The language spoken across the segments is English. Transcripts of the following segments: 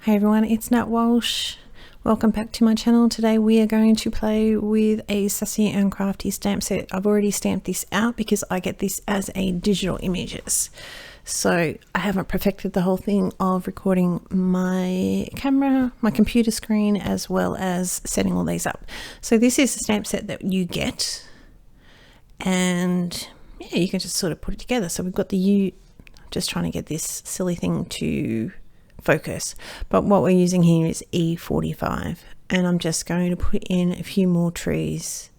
Hey everyone, it's Nat Walsh. Welcome back to my channel. Today we are going to play with a Sassy and Crafty stamp set. I've already stamped this out because I get this as a digital images. So I haven't perfected the whole thing of recording my camera, my computer screen, as well as setting all these up. So this is a stamp set that you get, and yeah, you can just sort of put it together. So we've got the U, just trying to get this silly thing to focus, but what we're using here is E45, and I'm just going to put in a few more trees,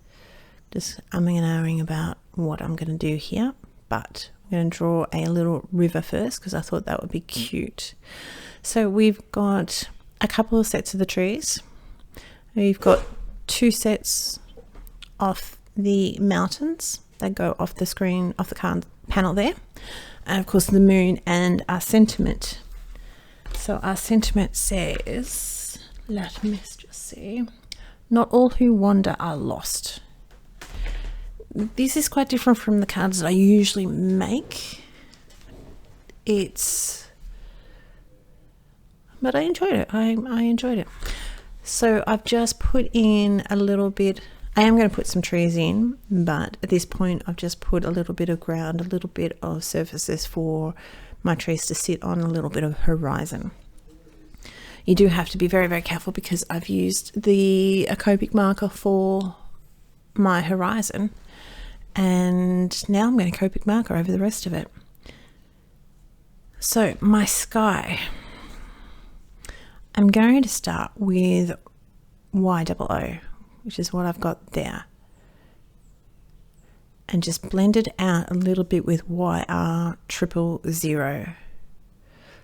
just umming and ahhing about what I'm going to do here, but I'm going to draw a little river first because I thought that would be cute. So we've got a couple of sets of the trees. We've got two sets off the mountains that go off the screen, off the card panel there, and of course the moon and our sentiment. So our sentiment says, let me just see, not all who wander are lost. This is quite different from the cards that I usually make. But I enjoyed it. I enjoyed it. So I've just put in a little bit. I am going to put some trees in, but at this point I've just put a little bit of ground, a little bit of surfaces for my trees to sit on, a little bit of horizon. You do have to be very, very careful because I've used the Copic marker for my horizon, and now I'm going to Copic marker over the rest of it. So my sky, I'm going to start with YOO, which is what I've got there, and just blend it out a little bit with YR000.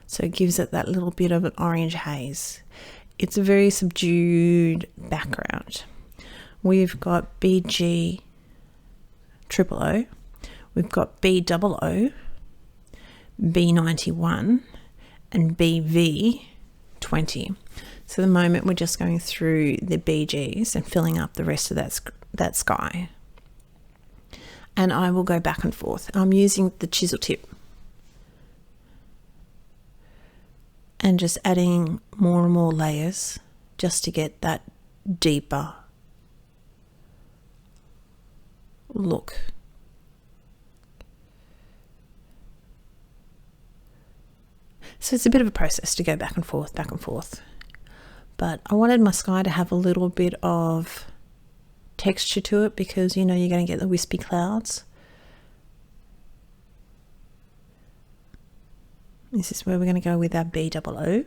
So it gives it that little bit of an orange haze. It's a very subdued background. We've got BG000, we've got BOO, B91, and BV20. So at the moment we're just going through the BGs and filling up the rest of that sky. And I will go back and forth. I'm using the chisel tip and just adding more and more layers just to get that deeper look. So it's a bit of a process to go back and forth, but I wanted my sky to have a little bit of texture to it because, you know, you're going to get the wispy clouds. This is where we're going to go with our BOO.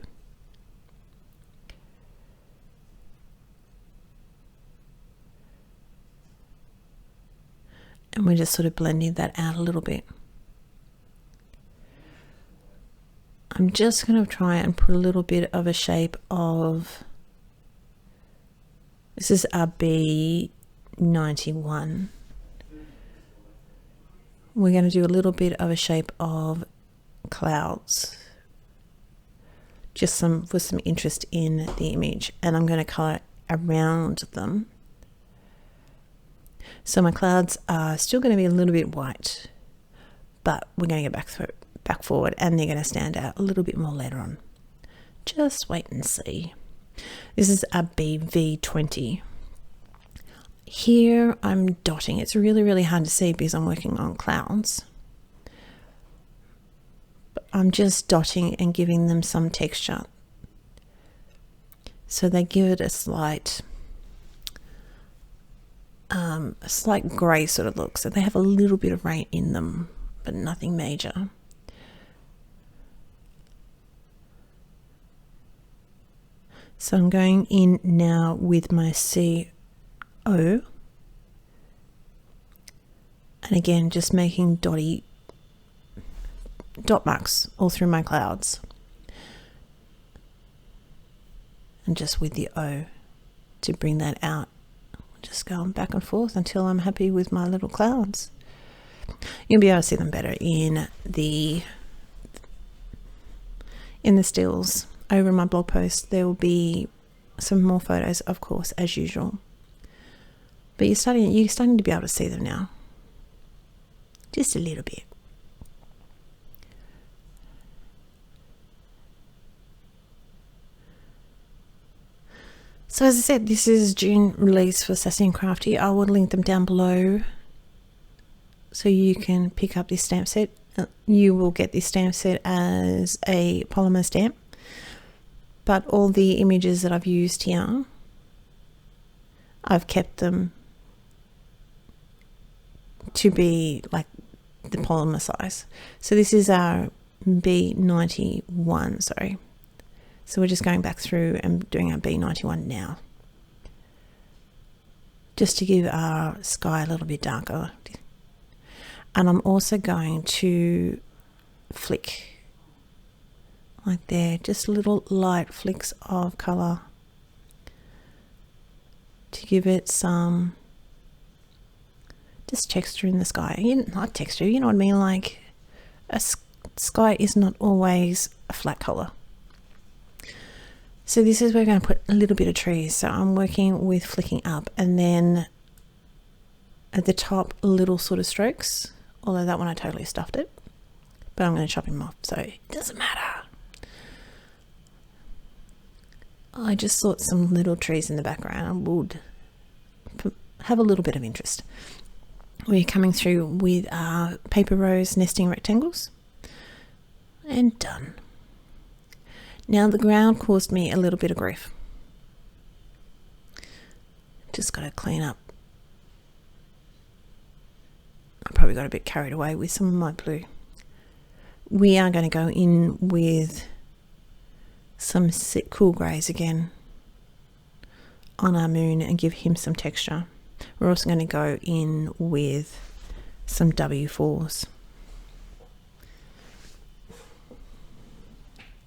And we're just sort of blending that out a little bit. I'm just going to try and put a little bit of a shape of, this is our B91. We're going to do a little bit of a shape of clouds, just with some interest in the image, and I'm going to color around them. So my clouds are still going to be a little bit white, but we're going to get back forward, and they're going to stand out a little bit more later on. Just wait and see. This is a BV20. Here I'm dotting. It's really, really hard to see because I'm working on clouds. But I'm just dotting and giving them some texture. So they give it a slight grey sort of look. So they have a little bit of rain in them, but nothing major. So I'm going in now with my CO, and again just making dot marks all through my clouds, and just with the O to bring that out. Just going back and forth until I'm happy with my little clouds. You'll be able to see them better in the stills. Over in my blog post there will be some more photos, of course, as usual, but you're starting to be able to see them now, just a little bit. So as I said, this is June release for Sassy and Crafty. I will link them down below so you can pick up this stamp set. You will get this stamp set as a polymer stamp, but all the images that I've used here, I've kept them to be like the polymer size. So this is our B91, sorry. So we're just going back through and doing our B91 now, just to give our sky a little bit darker. And I'm also going to flick like there, just little light flicks of colour to give it some just texture in the sky. Not texture, you know what I mean, like a sky is not always a flat colour. So this is where we're going to put a little bit of trees. So I'm working with flicking up, and then at the top little sort of strokes, although that one I totally stuffed it, but I'm going to chop him off, so it doesn't matter. I just thought some little trees in the background would have a little bit of interest. We're coming through with our paper rose nesting rectangles, and done. Now the ground caused me a little bit of grief. Just got to clean up. I probably got a bit carried away with some of my blue. We are going to go in with some cool greys again on our moon and give him some texture. We're also going to go in with some W4s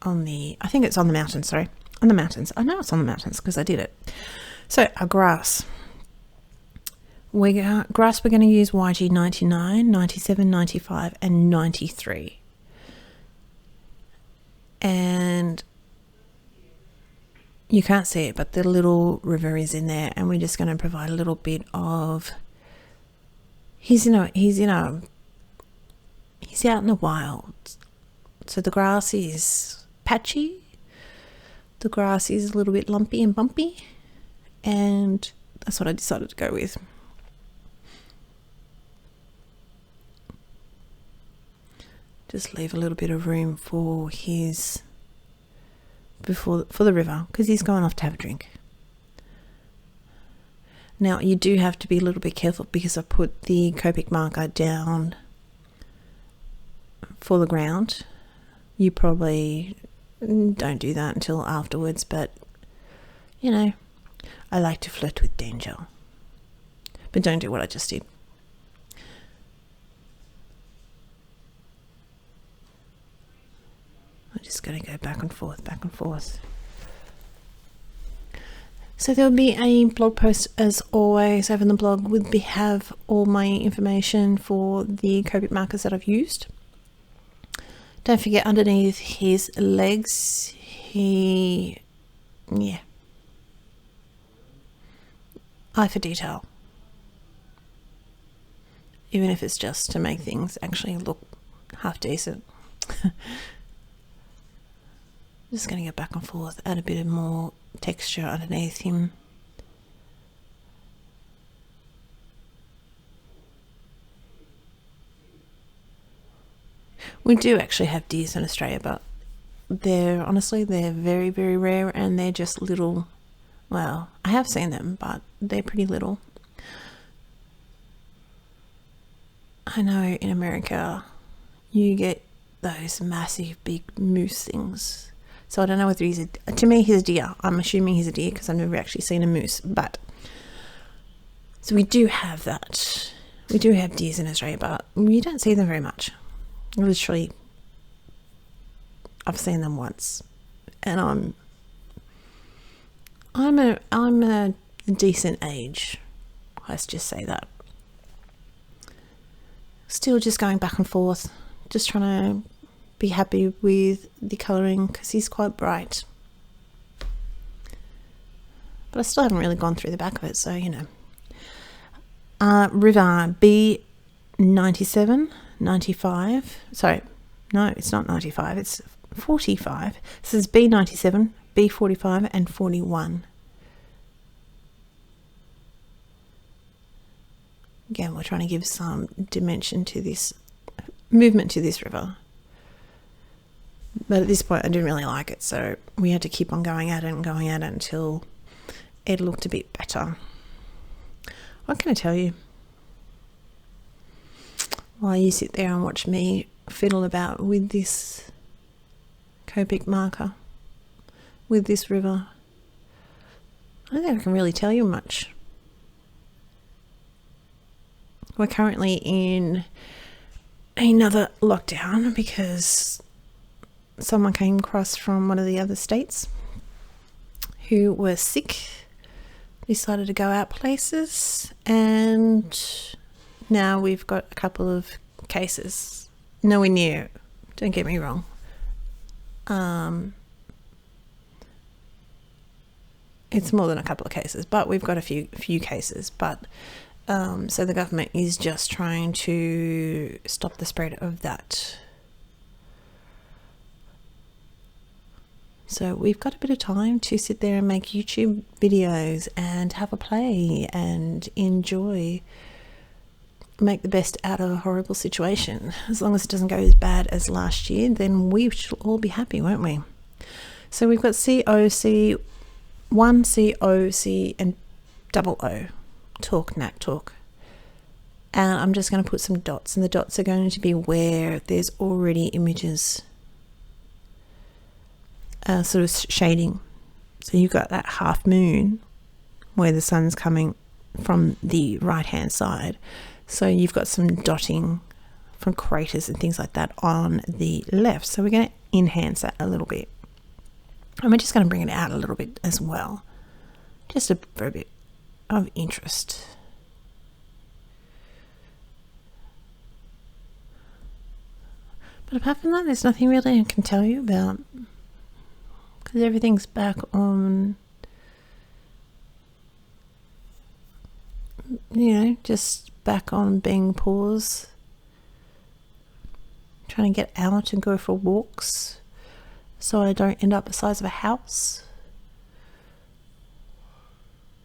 on the, I think it's on the mountains, sorry, on the mountains. I know it's on the mountains because I did it. So our grass. Grass we're going to use YG 99, 97, 95 and 93. And you can't see it, but the little river is in there, and we're just going to provide a little bit of, he's out in the wild. So the grass is patchy, the grass is a little bit lumpy and bumpy, and that's what I decided to go with. Just leave a little bit of room for his, for the river, because he's going off to have a drink. Now you do have to be a little bit careful, because I put the Copic marker down for the ground. You probably don't do that until afterwards, but you know, I like to flirt with danger, but don't do what I just did. I'm just going to go back and forth, back and forth. So there'll be a blog post as always over in the blog. Would have all my information for the Copic markers that I've used. Don't forget, underneath his legs, eye for detail. Even if it's just to make things actually look half decent. Just going to go back and forth, add a bit of more texture underneath him. We do actually have deers in Australia, but they're very, very rare, and they're just little, well, I have seen them, but they're pretty little. I know in America you get those massive big moose things. So I don't know whether to me he's a deer. I'm assuming he's a deer because I've never actually seen a moose. But so we do have that. We do have deers in Australia, but you don't see them very much. Literally, I've seen them once, and I'm a decent age. Let's just say that. Still just going back and forth, just trying to be happy with the colouring because he's quite bright. But I still haven't really gone through the back of it, so you know. River B97, 95. Sorry, no, it's not 95, it's 45. This is B97, B45 and 41. Again, we're trying to give some dimension to this movement to this river. But at this point I didn't really like it, so we had to keep on going at it and going at it until it looked a bit better. What can I tell you? While you sit there and watch me fiddle about with this Copic marker, with this river, I don't think I can really tell you much. We're currently in another lockdown because someone came across from one of the other states who were sick, decided to go out places, and now we've got a couple of cases. Nowhere near, don't get me wrong. It's more than a couple of cases, but we've got a few cases. But so the government is just trying to stop the spread of that. So we've got a bit of time to sit there and make YouTube videos and have a play and enjoy, make the best out of a horrible situation. As long as it doesn't go as bad as last year, then we should all be happy, won't we? So we've got COC, 1 COC and double O, talk, nat, talk. And I'm just going to put some dots, and the dots are going to be where there's already images sort of shading. So you've got that half moon where the sun's coming from the right hand side, so you've got some dotting from craters and things like that on the left. So we're going to enhance that a little bit, and we're just going to bring it out a little bit as well, just for a bit of interest. But apart from that, there's nothing really I can tell you about, because everything's back on, just back on being pause, trying to get out and go for walks so I don't end up the size of a house,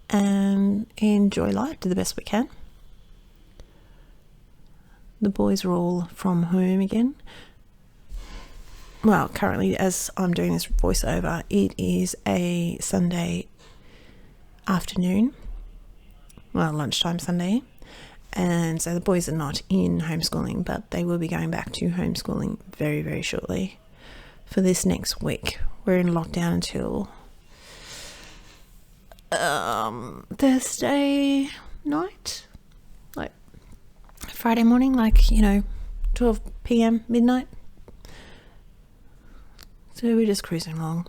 and enjoy life to the best we can. The boys are all from home again. Well, currently, as I'm doing this voiceover, it is a Sunday afternoon, well, lunchtime Sunday, and so the boys are not in homeschooling, but they will be going back to homeschooling very, very shortly for this next week. We're in lockdown until Thursday night, like Friday morning, 12 p.m, midnight. So we're just cruising along.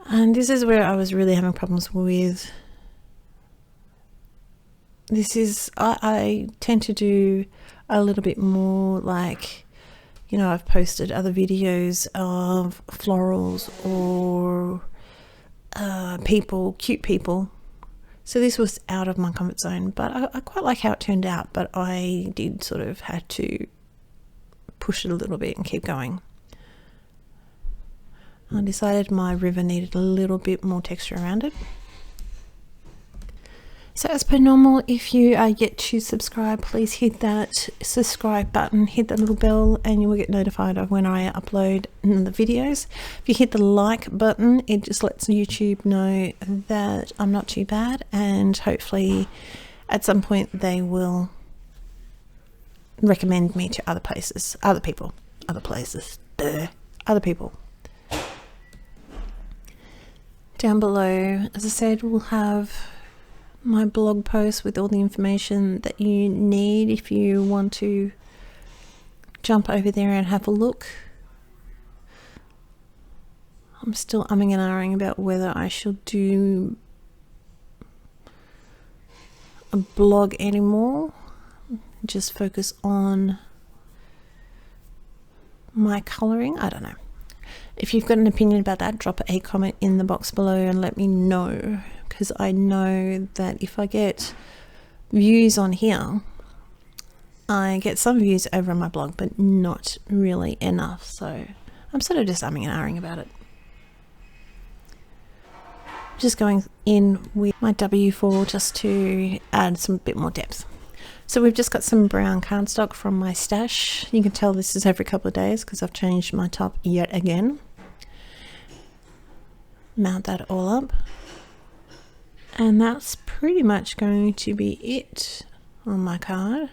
And this is where I was really having problems with. I tend to do a little bit more I've posted other videos of florals or cute people. So this was out of my comfort zone, but I quite like how it turned out, but I did sort of had to push it a little bit and keep going. I decided my river needed a little bit more texture around it. So as per normal, if you are yet to subscribe, please hit that subscribe button, hit that little bell, and you will get notified of when I upload the videos. If you hit the like button, it just lets YouTube know that I'm not too bad, and hopefully at some point they will recommend me to other places, other people. Down below, as I said, we'll have my blog post with all the information that you need if you want to jump over there and have a look. I'm still umming and ahhing about whether I should do a blog anymore, just focus on my colouring. I don't know. If you've got an opinion about that, drop a comment in the box below and let me know, because I know that if I get views on here, I get some views over on my blog, but not really enough. So I'm sort of just umming and ahhing about it. just going in with my W4 just to add some bit more depth. So we've just got some brown cardstock from my stash. You can tell this is every couple of days because I've changed my top yet again. Mount that all up. And that's pretty much going to be it on my card.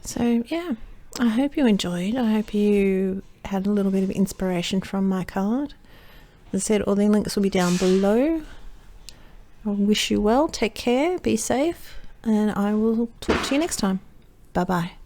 So yeah, I hope you enjoyed. I hope you had a little bit of inspiration from my card. As I said, all the links will be down below. I wish you well, take care, be safe, and I will talk to you next time. Bye bye.